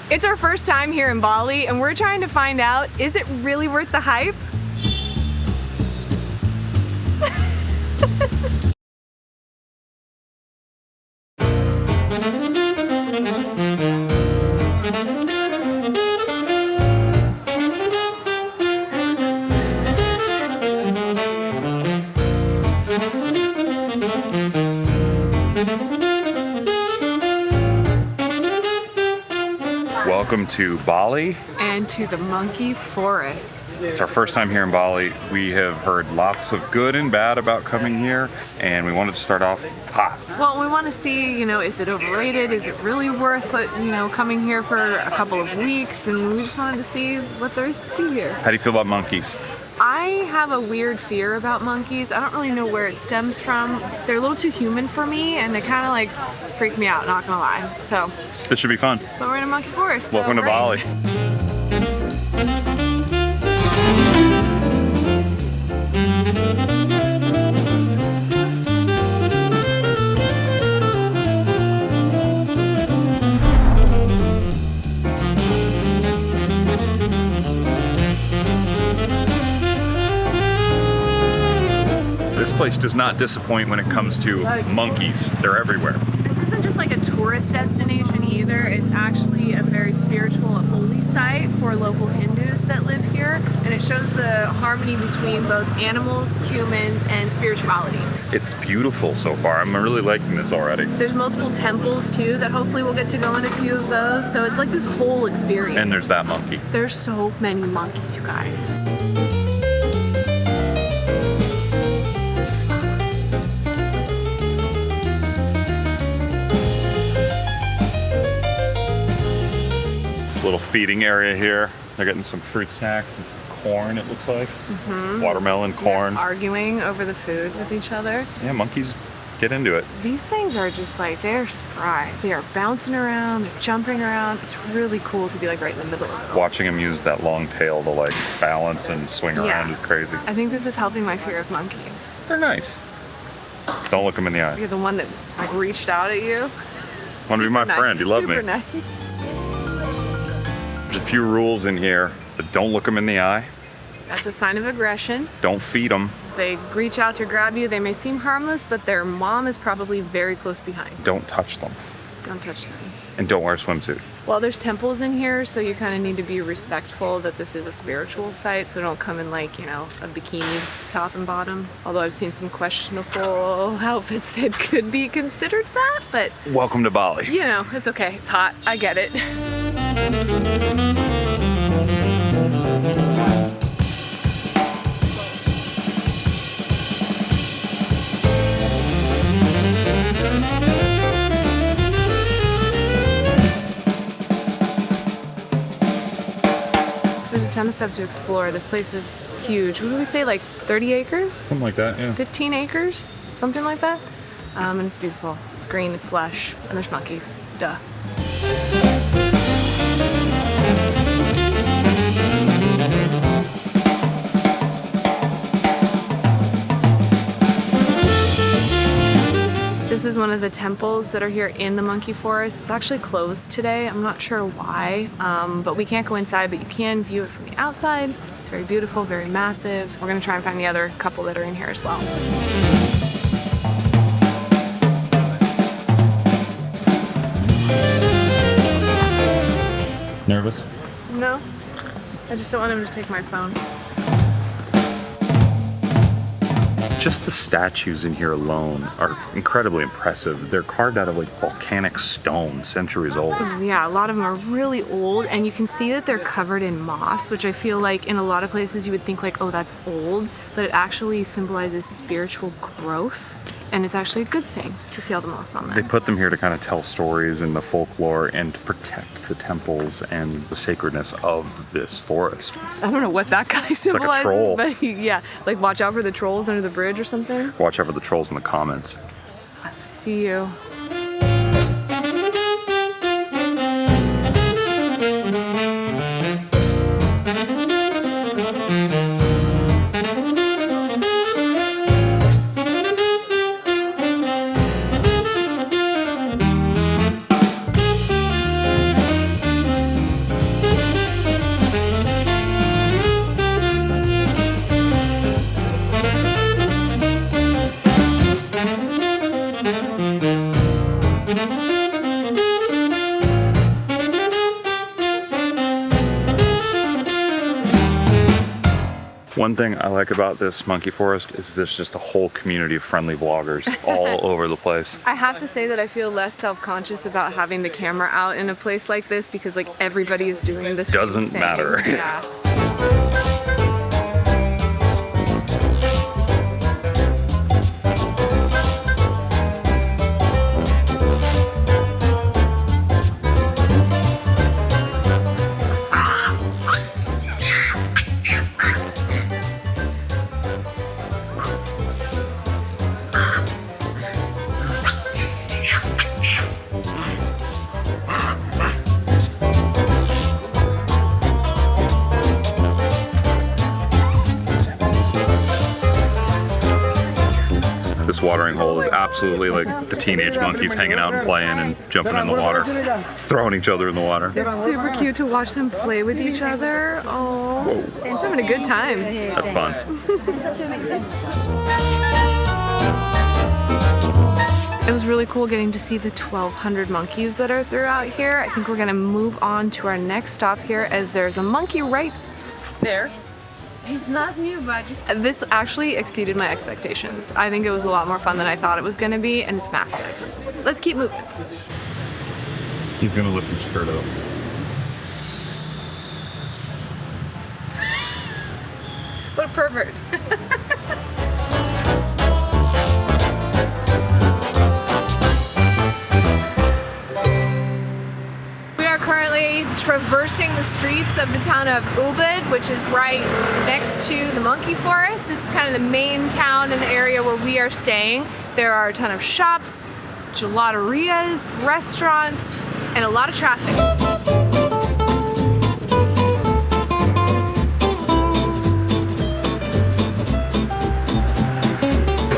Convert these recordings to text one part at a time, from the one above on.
It's our first time here in Bali and we're trying to find out, is it really worth the hype? Welcome to Bali. And to the monkey forest. It's our first time here in Bali. We have heard lots of good and bad about coming here, and we wanted to start off hot. Well, we want to see, is it overrated? Is it really worth it, coming here for a couple of weeks? And we just wanted to see what there is to see here. How do you feel about monkeys? I have a weird fear about monkeys. I don't really know where it stems from. They're a little too human for me, and they kind of like freak me out, not gonna lie. So this should be fun. But we're in a monkey forest. Welcome to Bali. This place does not disappoint when it comes to monkeys. They're everywhere. This isn't just like a tourist destination either. It's actually a very spiritual and holy site for local Hindus that live here. And it shows the harmony between both animals, humans, and spirituality. It's beautiful so far. I'm really liking this already. There's multiple temples too that hopefully we'll get to go in a few of those. So it's like this whole experience. And there's that monkey. There's so many monkeys, you guys. Little feeding area here. They're getting some fruit snacks and some corn, it looks like. Watermelon, corn. They're arguing over the food with each other. Yeah, monkeys get into it. These things are just like, they're spry. They are bouncing around, they're jumping around. It's really cool to be like right in the middle of it. Watching them use that long tail to like balance and swing around is crazy. I think this is helping my fear of monkeys. They're nice. Don't look them in the eye. You're the one that like reached out at you. Want to be my friend, you love me. Super nice. There's a few rules in here, but don't look them in the eye. That's a sign of aggression. Don't feed them. If they reach out to grab you, they may seem harmless, but their mom is probably very close behind. Don't touch them. Don't touch them. And don't wear a swimsuit. Well, there's temples in here, so you kind of need to be respectful that this is a spiritual site, so don't come in like, a bikini top and bottom. Although I've seen some questionable outfits that could be considered that, but... Welcome to Bali. It's okay. It's hot. I get it. There's a ton of stuff to explore. This place is huge. What do we say, like 30 acres? Something like that, yeah. 15 acres? Something like that? And it's beautiful. It's green, it's lush, and there's monkeys. Duh. This is one of the temples that are here in the monkey forest. It's actually closed today. I'm not sure why, but we can't go inside, but you can view it from the outside. It's very beautiful, very massive. We're gonna try and find the other couple that are in here as well. Nervous? No, I just don't want him to take my phone. Just the statues in here alone are incredibly impressive. They're carved out of like volcanic stone, centuries old. Yeah, a lot of them are really old, and you can see that they're covered in moss, which I feel like in a lot of places you would think like, oh, that's old, but it actually symbolizes spiritual growth. And it's actually a good thing to see all the moss on there. They put them here to kind of tell stories and the folklore and to protect the temples and the sacredness of this forest. I don't know what that guy symbolizes, like a troll. but yeah, like watch out for the trolls under the bridge or something. Watch out for the trolls in the comments. See you. One thing I like about this monkey forest is there's just a whole community of friendly vloggers all over the place. I have to say that I feel less self-conscious about having the camera out in a place like this because like everybody is doing this. Doesn't matter. Yeah. This watering hole is absolutely like the teenage monkeys hanging out and playing and jumping in the water, throwing each other in the water. It's super cute to watch them play with each other. Oh, it's having a good time. That's fun. It was really cool getting to see the 1,200 monkeys that are throughout here. I think we're gonna move on to our next stop here as there's a monkey right there. It's not new, but This actually exceeded my expectations. I think it was a lot more fun than I thought it was gonna be, and it's massive. Let's keep moving. He's gonna lift his skirt up. What a pervert. Traversing the streets of the town of Ubud, which is right next to the monkey forest. This is kind of the main town in the area where we are staying. There are a ton of shops, gelaterias, restaurants, and a lot of traffic.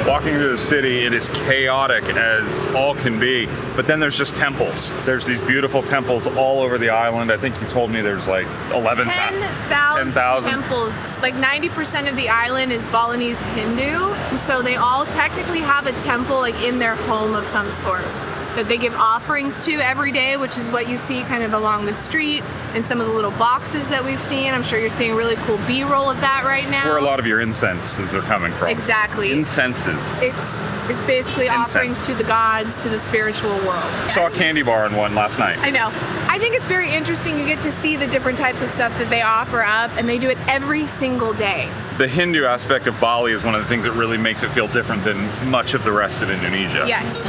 Walking through the city, it is chaotic as all can be, but then there's just temples. There's these beautiful temples all over the island. I think you told me there's like 10,000 temples. Like 90% of the island is Balinese Hindu, so they all technically have a temple like in their home of some sort that they give offerings to every day, which is what you see kind of along the street and some of the little boxes that we've seen. I'm sure you're seeing really cool B-roll of that right now. That's where a lot of your incenses are coming from. Exactly. Incenses. It's basically offerings to the gods, to the spiritual world. I saw a candy bar in one last night. I know. I think it's very interesting. You get to see the different types of stuff that they offer up, and they do it every single day. The Hindu aspect of Bali is one of the things that really makes it feel different than much of the rest of Indonesia. Yes.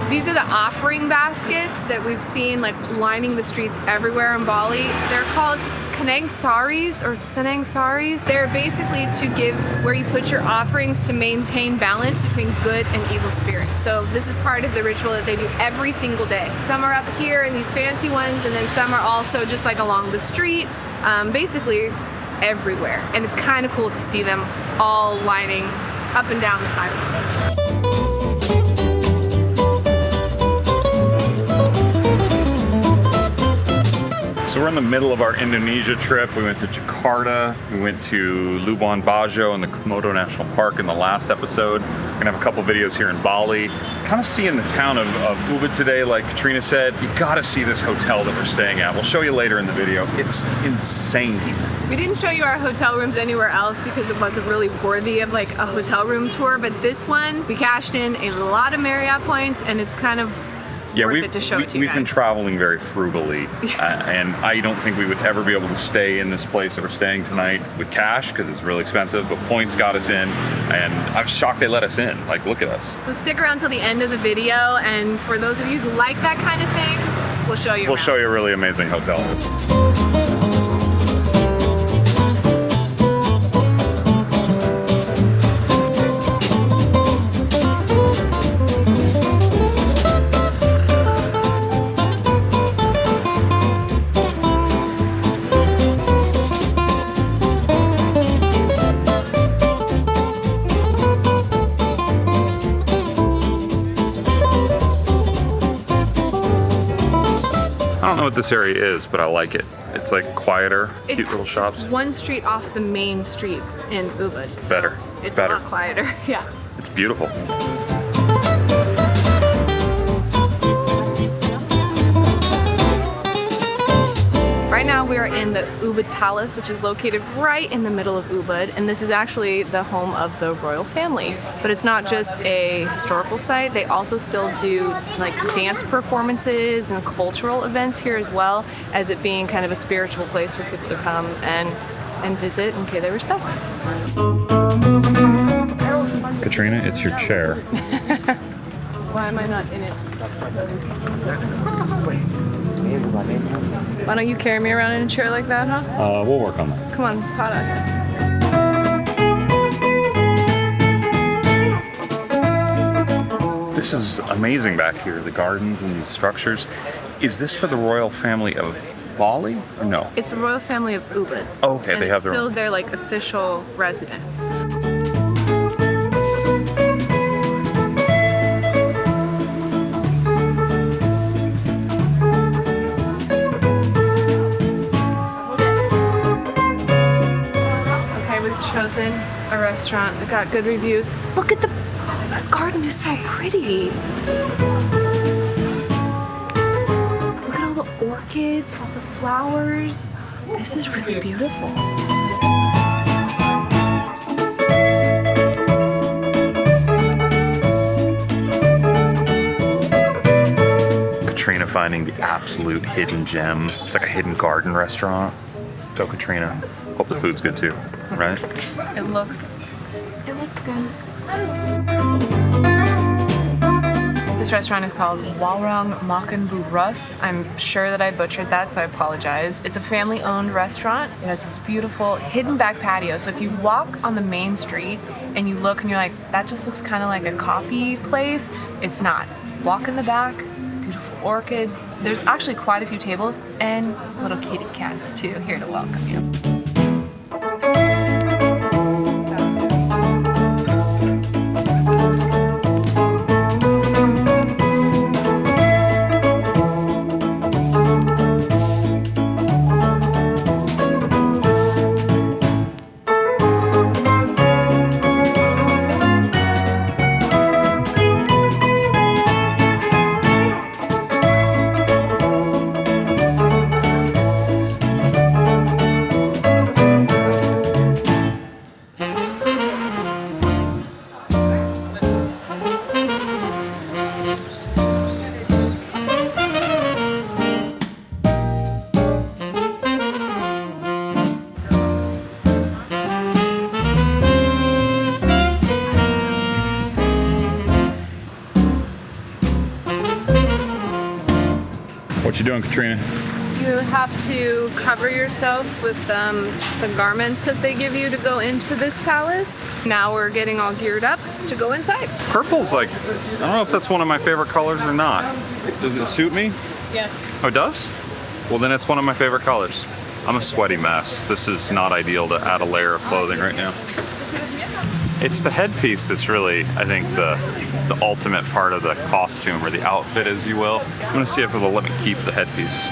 These are the offering baskets that we've seen like lining the streets everywhere in Bali. They're called Kanang saris or Senang saris. They're basically to give where you put your offerings to maintain balance between good and evil spirits. So this is part of the ritual that they do every single day. Some are up here in these fancy ones, and then some are also just like along the street, basically everywhere. And it's kind of cool to see them all lining up and down the sidewalks. So we're in the middle of our Indonesia trip. We went to Jakarta, we went to Labuan Bajo and the Komodo National Park in the last episode. We're gonna have a couple videos here in Bali. Kind of seeing the town of Ubud today, like Katrina said. You gotta see this hotel that we're staying at. We'll show you later in the video. It's insane here. We didn't show you our hotel rooms anywhere else because it wasn't really worthy of like a hotel room tour, but this one, we cashed in a lot of Marriott points, and it's kind of worth it to show it to you we've guys. been traveling very frugally, and I don't think we would ever be able to stay in this place that we're staying tonight with cash because it's really expensive, but points got us in, and I'm shocked they let us in. Like, look at us. So stick around till the end of the video, and for those of you who like that kind of thing, we'll show you We'll around. show you a really amazing hotel. know what this area is, but I like it. It's like quieter, cute It's little just shops. one street off the main street in Ubud. It's better. It's better. a lot quieter. Yeah. It's beautiful. Right now we are in the Ubud Palace, which is located right in the middle of Ubud, and this is actually the home of the royal family. But it's not just a historical site, they also still do like dance performances and cultural events here as well, as it being kind of a spiritual place for people to come and visit and pay their respects. Katrina, it's your chair. Why am I not in it? Why don't you carry me around in a chair like that, huh? We'll work on that. Come on, it's hot out here. This is amazing back here, the gardens and these structures. Is this for the royal family of Bali or no? It's the royal family of Ubud. Oh, okay, And they have it's their still own. their like official residence. Chosen a restaurant that got good reviews. Look at this garden is so pretty. Look at all the orchids, all the flowers. This is really beautiful. Katrina finding the absolute hidden gem. It's like a hidden garden restaurant. Go Katrina. Hope the food's good too, right? It looks good. This restaurant is called Warung Makan. I'm sure that I butchered that, so I apologize. It's a family-owned restaurant. It has this beautiful hidden back patio. So if you walk on the main street and you look and you're like, that just looks kind of like a coffee place, it's not. Walk in the back, beautiful orchids. There's actually quite a few tables and little kitty cats too here to welcome you. What you doing, Katrina? You have to cover yourself with the garments that they give you to go into this palace. Now we're getting all geared up to go inside. Purple's like, I don't know if that's one of my favorite colors or not. Does it suit me? Yes. Oh, it does? Well, then it's one of my favorite colors. I'm a sweaty mess. This is not ideal to add a layer of clothing right now. It's the headpiece that's really, I think, the ultimate part of the costume, or the outfit, as you will. I'm gonna see if it'll let me keep the headpiece.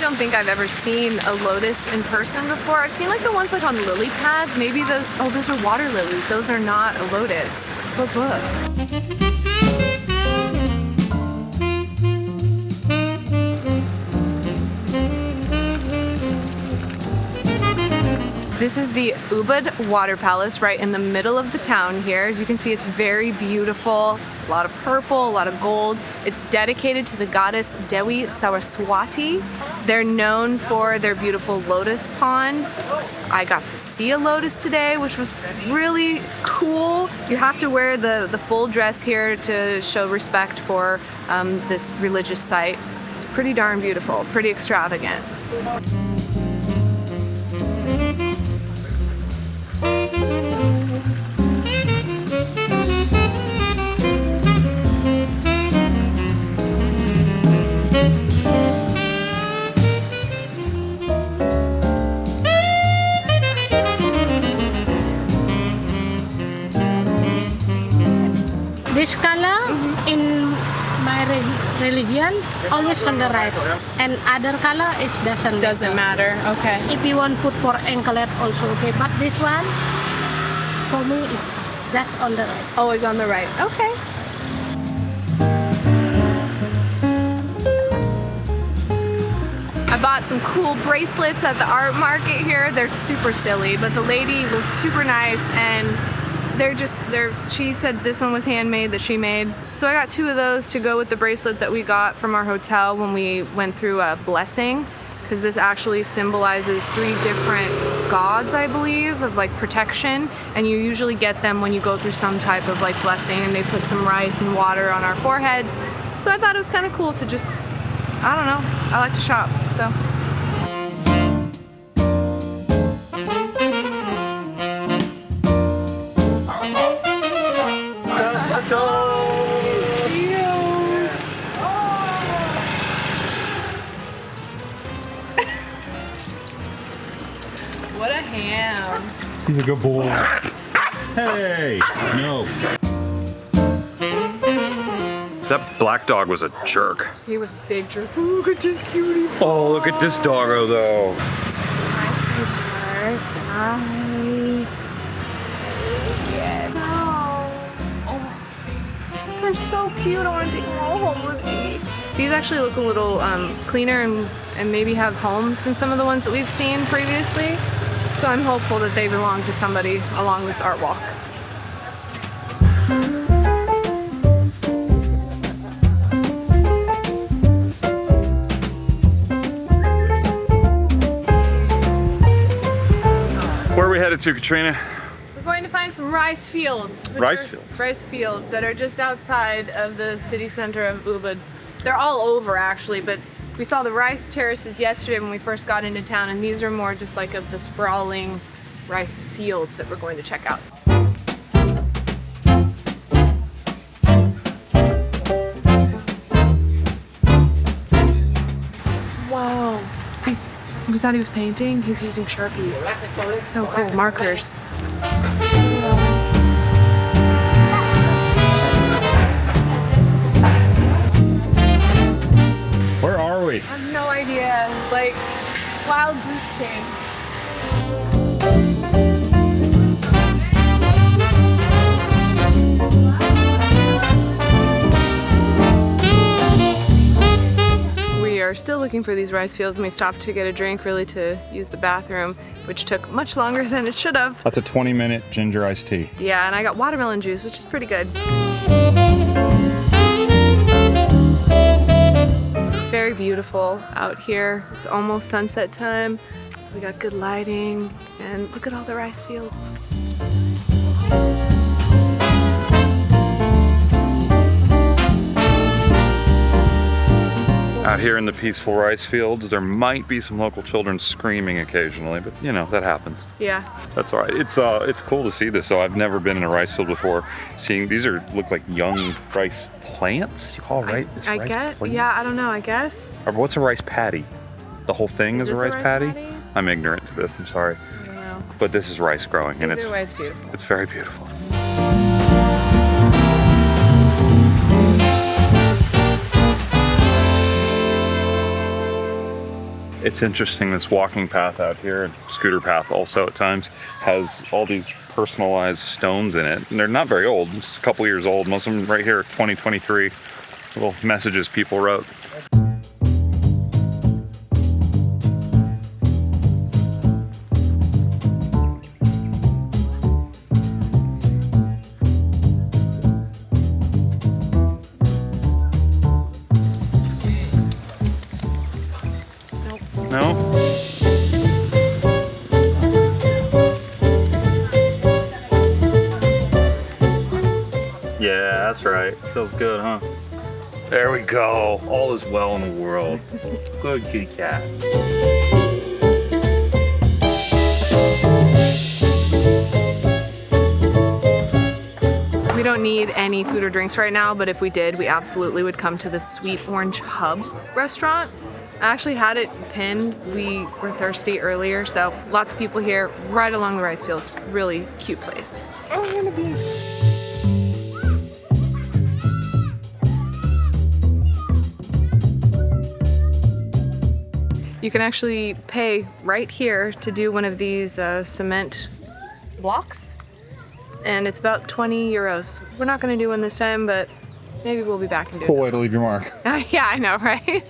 I don't think I've ever seen a lotus in person before. I've seen like the ones like on lily pads. Maybe those, oh, those are water lilies. Those are not a lotus. Look, look. This is the Ubud Water Palace right in the middle of the town here. As you can see, it's very beautiful. A lot of purple, a lot of gold. It's dedicated to the goddess Dewi Saraswati. They're known for their beautiful lotus pond. I got to see a lotus today, which was really cool. You have to wear the full dress here to show respect for this religious site. It's pretty darn beautiful, pretty extravagant. religion, always on the right. And other color is doesn't matter. Okay. If you want put for anklet also okay, but this one for me is just on the right. Always on the right. Okay. I bought some cool bracelets at the art market here. They're super silly, but the lady was super nice, and she said this one was handmade, that she made. So I got 2 of those to go with the bracelet that we got from our hotel when we went through a blessing, because this actually symbolizes 3 different gods, I believe, of like protection, and you usually get them when you go through some type of like blessing, and they put some rice and water on our foreheads. So I thought it was kind of cool to just, I don't know, I like to shop, so. What a ham. He's a good boy. Hey, no. That black dog was a jerk. He was a big jerk. Ooh, look at this cutie. Oh, look at this doggo though. Hi, sweetheart. Hi. Yes. Oh, they're so cute. I want to take them all home with me. These actually look a little cleaner and maybe have homes than some of the ones that we've seen previously. So I'm hopeful that they belong to somebody along this art walk. Where are we headed to, Katrina? We're going to find some rice fields. Rice fields? Rice fields that are just outside of the city center of Ubud. They're all over actually, but we saw the rice terraces yesterday when we first got into town, and these are more just like of the sprawling rice fields that we're going to check out. Wow. We thought he was painting. He's using Sharpies. It's so cool. Markers. Where are we? I have no idea. Like, wild goose chase. We are still looking for these rice fields, and we stopped to get a drink, really to use the bathroom, which took much longer than it should have. That's a 20-minute ginger iced tea. Yeah, and I got watermelon juice, which is pretty good. It's very beautiful out here. It's almost sunset time, so we got good lighting, and look at all the rice fields. Out here in the peaceful rice fields, there might be some local children screaming occasionally, but you know, that happens. Yeah. That's all right. It's cool to see this. So I've never been in a rice field before. Seeing these look like young rice plants. You call it I rice get. plant? Yeah, I don't know. I guess. Or what's a rice patty? The whole thing is a this rice patty? I'm ignorant to this. I'm sorry. I don't know. But this is rice growing, and Either way, it's beautiful. it's very beautiful. It's interesting, this walking path out here, and scooter path also at times, has all these personalized stones in it. And they're not very old, just a couple years old. Most of them right here, 2023, little messages people wrote. No? Yeah, that's right. Feels good, huh? There we go. All is well in the world. Good kitty cat. We don't need any food or drinks right now, but if we did, we absolutely would come to the Sweet Orange Hub restaurant. I actually had it pinned. We were thirsty earlier, so lots of people here right along the rice fields. Really cute place. Oh, we're gonna be. You can actually pay right here to do one of these cement blocks, and it's about 20 euros. We're not gonna do one this time, but maybe we'll be back and do Cool it. way to leave your mark. Yeah, I know, right?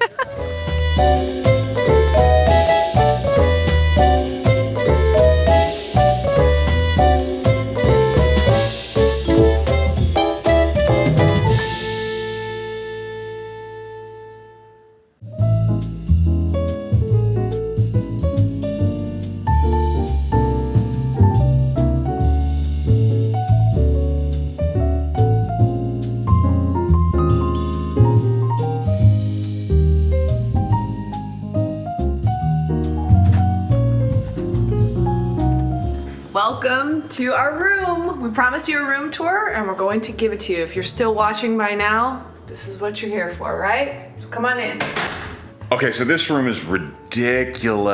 Welcome to our room. We promised you a room tour and we're going to give it to you. If you're still watching by now, this is what you're here for, right? So come on in. Okay, so this room is ridiculous.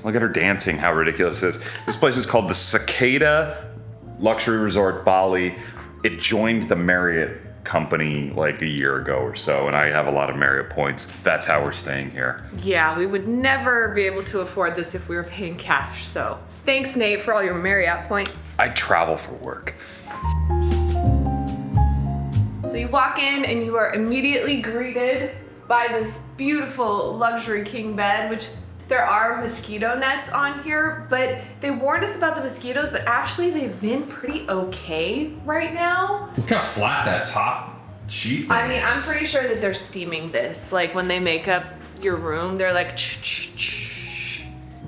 Look at her dancing, how ridiculous it is. This place is called the Cicada Luxury Resort Bali. It joined the Marriott company like a year ago or so, and I have a lot of Marriott points. That's how we're staying here. Yeah, we would never be able to afford this if we were paying cash, so thanks, Nate, for all your Marriott points. I travel for work. So you walk in and you are immediately greeted by this beautiful luxury king bed, which there are mosquito nets on here, but they warned us about the mosquitoes, but actually they've been pretty okay right now. Look how flat that top sheet I mean, I'm pretty sure that they're steaming this. Like when they make up your room, they're like, ch-ch-ch.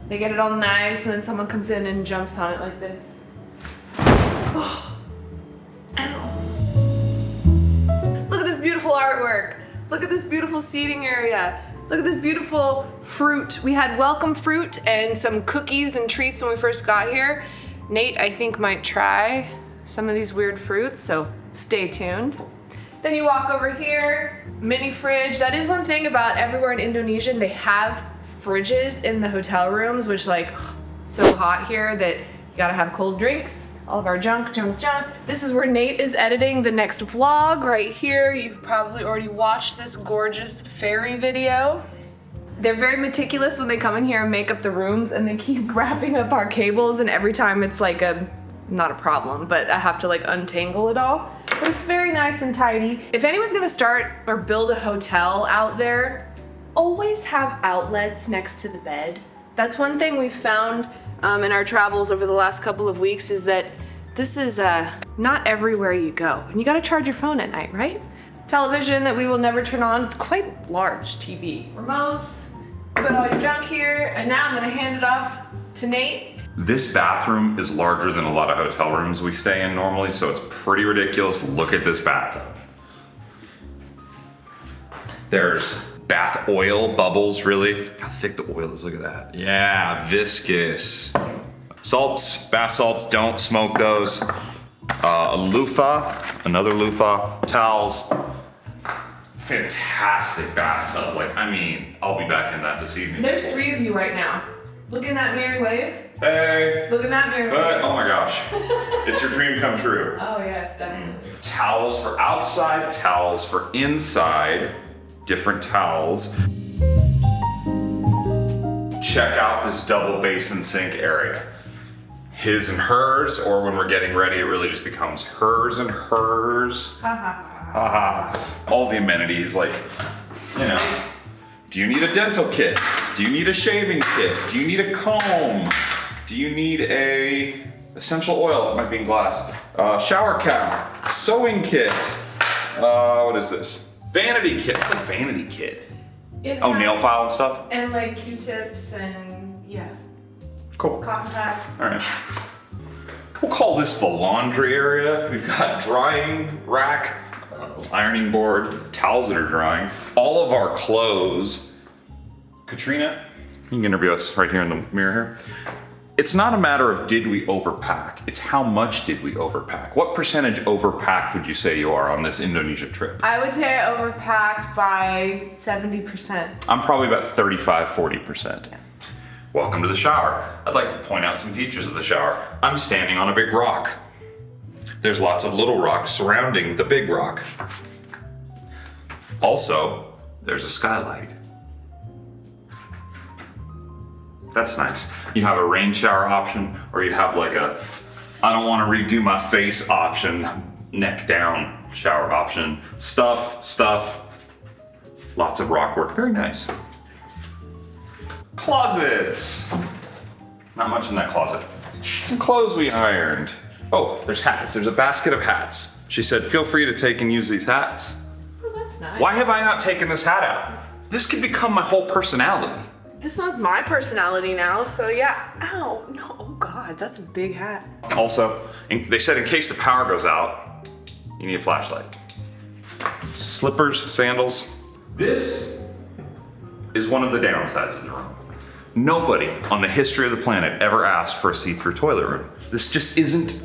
They get it all nice, and then someone comes in and jumps on it like this. Oh. Ow. Look at this beautiful artwork. Look at this beautiful seating area. Look at this beautiful fruit. We had welcome fruit and some cookies and treats when we first got here. Nate, I think, might try some of these weird fruits, so stay tuned. Then you walk over here, mini fridge. That is one thing about everywhere in Indonesia, they have fridges in the hotel rooms, which like, so hot here that you gotta have cold drinks. All of our junk. This is where Nate is editing the next vlog right here. You've probably already watched this gorgeous ferry video. They're very meticulous when they come in here and make up the rooms, and they keep wrapping up our cables, and every time it's like not a problem, but I have to like untangle it all. But it's very nice and tidy. If anyone's gonna start or build a hotel out there, always have outlets next to the bed. That's one thing we've found in our travels over the last couple of weeks, is that this is not everywhere you go. And you gotta charge your phone at night, right? Television that we will never turn on. It's quite large TV. Remotes, put all your junk here, and now I'm gonna hand it off to Nate. This bathroom is larger than a lot of hotel rooms we stay in normally, so it's pretty ridiculous. Look at this bathtub. There's bath oil bubbles, really. How thick the oil is, look at that. Yeah, viscous. Salts, bath salts, don't smoke those. A loofah, another loofah, towels. Fantastic bathtub. Like, I mean, I'll be back in that this evening. There's 3 of you right now. Look in that mirror and wave. Hey. Look in that mirror and wave. Oh my gosh. It's your dream come true. Oh yes, definitely. Towels for outside, towels for inside. Different towels. Check out this double basin sink area. His and hers, or when we're getting ready, it really just becomes hers and hers. All the amenities, like, you know, do you need a dental kit? Do you need a shaving kit? Do you need a comb? Do you need a essential oil? It might be in glass. Shower cap, sewing kit. What is this? Vanity kit. What's a vanity kit? Oh, nail file and stuff? And like Q-tips and yeah. Cool. Cotton pads. All right. We'll call this the laundry area. We've got drying rack, ironing board, towels that are drying. All of our clothes. Katrina, you can interview us right here in the mirror here. It's not a matter of did we overpack, it's how much did we overpack. What percentage overpacked would you say you are on this Indonesia trip? I would say I overpacked by 70%. I'm probably about 35-40%. Welcome to the shower. I'd like to point out some features of the shower. I'm standing on a big rock. There's lots of little rocks surrounding the big rock. Also, there's a skylight. That's nice. You have a rain shower option, or you have like a, I don't want to redo my face option, neck down shower option. Stuff. Lots of rock work, very nice. Closets. Not much in that closet. Some clothes we ironed. Oh, there's hats. There's a basket of hats. She said, feel free to take and use these hats. Oh, that's nice. Why have I not taken this hat out? This could become my whole personality. This one's my personality now, so yeah. Ow, no, oh God, that's a big hat. Also, they said in case the power goes out, you need a flashlight. Slippers, sandals. This is one of the downsides of the room. Nobody on the history of the planet ever asked for a see-through toilet room. This just isn't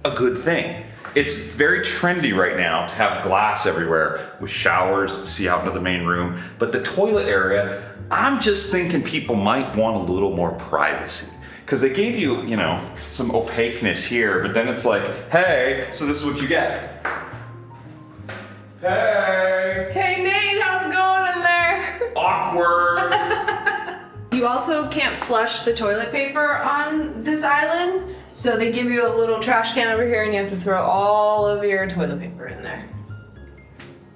a good thing. It's very trendy right now to have glass everywhere with showers to see out into the main room, but the toilet area, I'm just thinking people might want a little more privacy. Because they gave you, you know, some opaqueness here, but then it's like, hey, so this is what you get. Hey! Hey Nate, how's it going in there? Awkward! You also can't flush the toilet paper on this island, so they give you a little trash can over here and you have to throw all of your toilet paper in there.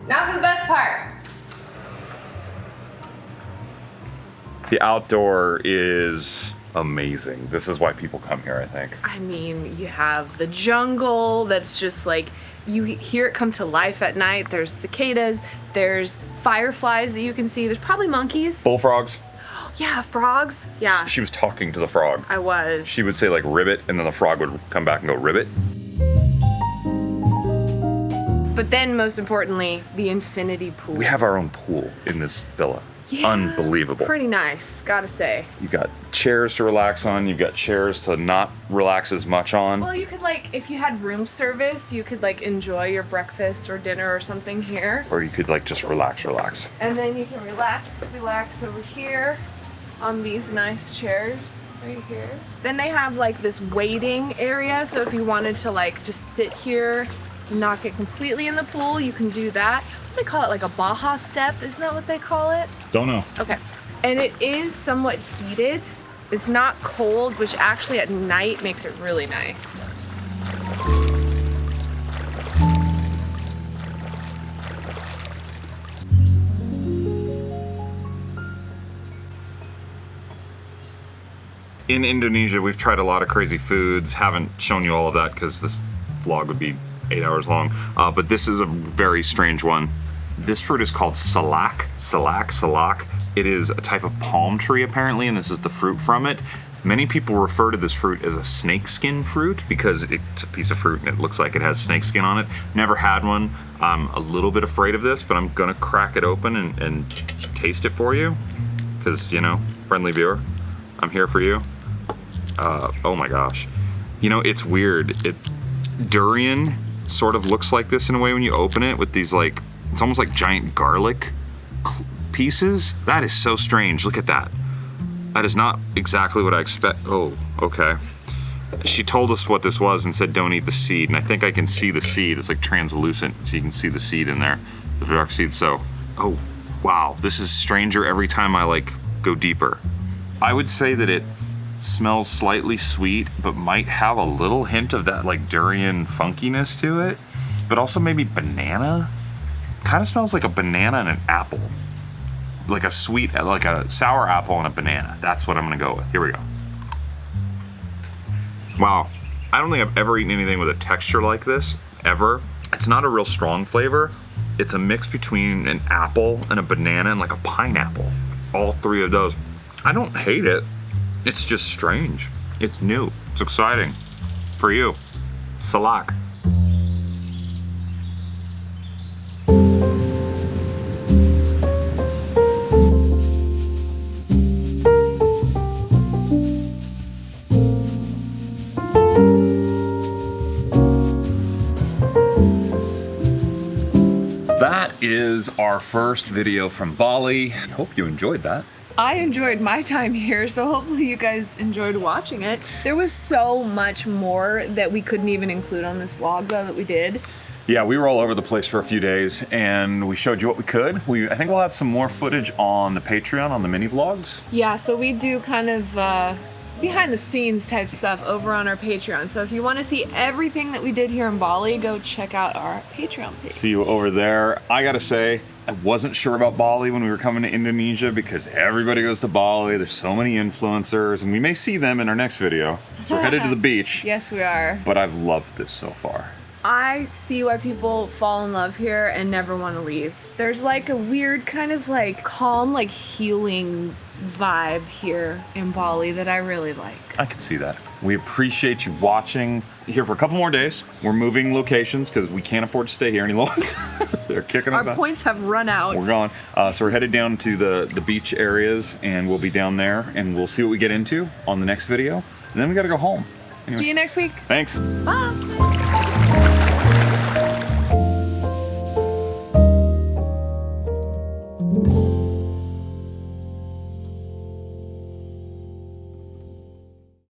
Now for the best part. The outdoor is amazing. This is why people come here, I think. I mean, you have the jungle that's just like, you hear it come to life at night. There's cicadas, there's fireflies that you can see. There's probably monkeys. Bullfrogs. Yeah, frogs. Yeah, She was talking to the frog. I was. She would say like ribbit, and then the frog would come back and go ribbit. But then most importantly, the infinity pool. We have our own pool in this villa. Yeah, Unbelievable. Pretty nice, gotta say. You've got chairs to relax on, you've got chairs to not relax as much on. Well, you could like, if you had room service, you could like enjoy your breakfast or dinner or something here. Or you could like just relax. And then you can relax over here on these nice chairs right here. Then they have like this waiting area, so if you wanted to like just sit here and not get completely in the pool, you can do that. They call it like a Baja step, isn't that what they call it? Don't know. Okay. And it is somewhat heated. It's not cold, which actually at night makes it really nice. In Indonesia, we've tried a lot of crazy foods. Haven't shown you all of that because this vlog would be 8 hours long. But this is a very strange one. This fruit is called salak. Salak. It is a type of palm tree apparently, and this is the fruit from it. Many people refer to this fruit as a snakeskin fruit because it's a piece of fruit and it looks like it has snakeskin on it. Never had one. I'm a little bit afraid of this, but I'm gonna crack it open and taste it for you. Because, you know, friendly viewer, I'm here for you. Oh my gosh. You know, it's weird. Durian sort of looks like this in a way when you open it with these like, it's almost like giant garlic pieces. That is so strange. Look at that. That is not exactly what I expect. Oh, okay. She told us what this was and said don't eat the seed, and I think I can see the seed. It's like translucent, so you can see the seed in there, the dark seed. So, oh, wow, this is stranger every time I like go deeper. I would say that it smells slightly sweet, but might have a little hint of that like durian funkiness to it, but also maybe banana. Kind of smells like a banana and an apple. Like a sweet, like a sour apple and a banana. That's what I'm gonna go with. Here we go. Wow, I don't think I've ever eaten anything with a texture like this, ever. It's not a real strong flavor. It's a mix between an apple and a banana and like a pineapple. All three of those. I don't hate it. It's just strange. It's new. It's exciting. For you. Salak. That is our first video from Bali. Hope you enjoyed that. I enjoyed my time here, so hopefully you guys enjoyed watching it. There was so much more that we couldn't even include on this vlog though that we did. Yeah, we were all over the place for a few days, and we showed you what we could. I think we'll have some more footage on the Patreon, on the mini vlogs. Yeah, so we do kind of behind the scenes type stuff over on our Patreon. So if you want to see everything that we did here in Bali, go check out our Patreon page. See you over there. I gotta say, I wasn't sure about Bali when we were coming to Indonesia because everybody goes to Bali. There's so many influencers, and we may see them in our next video. So we're headed to the beach. Yes, we are. But I've loved this so far. I see why people fall in love here and never want to leave. There's like a weird kind of like calm, like healing vibe here in Bali that I really like. I can see that. We appreciate you watching here for a couple more days. We're moving locations because we can't afford to stay here any longer. They're kicking us out. Our points have run out. We're gone. So we're headed down to the beach areas, and we'll be down there, and we'll see what we get into on the next video. And then we got to go home. Anyway. See you next week. Thanks. Bye.